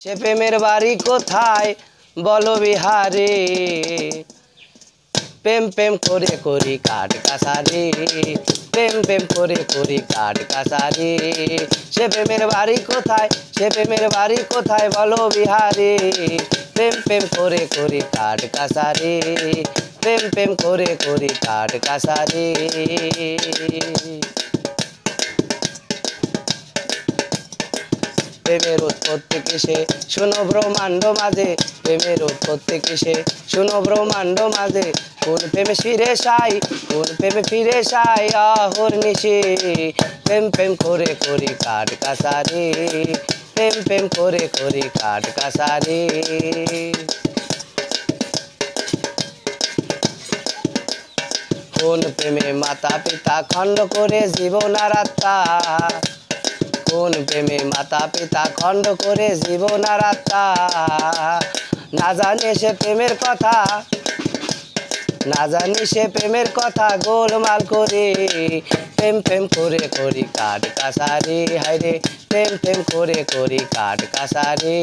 সে প্রেমের বাড়ি কোথায় বলো বিহারে, প্রেম প্রেম করে করি কাঠ কাছারি, প্রেম প্রেম করে করি কাঠ কাছারি। সে প্রেমের বাড়ি কোথায়, সে প্রেমের বাড়ি কোথায় বলো বিহারে, প্রেম প্রেম করে করি কাঠ কাছারি, প্রেম প্রেম করে করি কাঠ কাছারি। প্রেমের উৎপত্তি কিসে শোনো ব্রহ্মাণ্ড মাঝে, প্রেমের উৎপত্তি কিসে শোনো ব্রহ্মাণ্ড মাঝে। কোন প্রেমে ফিরে সাই, কোন প্রেমে ফিরে সাই আহর নিশে, প্রেম প্রেম করে করি কাঠ কাছারি, প্রেম প্রেম করে করি কাঠ কাছারি। কোন প্রেমে মাতা পিতা খণ্ড করে জীবন আর আত্মা, কোন প্রেমে মাতা পিতা খণ্ড করে জীবন আর আত্মা। না জানে সে প্রেমের কথা, না জানি সে প্রেমের কথা গোলমাল করে, প্রেম প্রেম করে করি কাঠ কাছারি। হায়রে প্রেম প্রেম করে করি কাঠ কাছারি।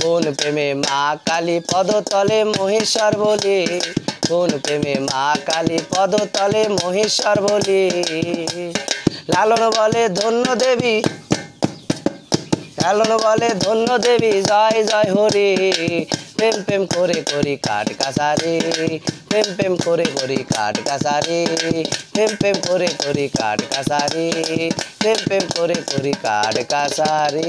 কোন প্রেমে মা কালী পদতলে মহেশ্বর বলি, কোন প্রেমে মা কালী পদতলে মহেশ্বর বলি। লালন বলে ধন্য দেবী, লালন বলে ধন্য দেবী জয় জয় হরি, প্রেম প্রেম করে করি কাঠ কাছারি, প্রেম প্রেম করে করি কাঠ কাছারি, প্রেম প্রেম করে করি কাঠ কাছারি, প্রেম প্রেম করে করি কাঠ কাছারি।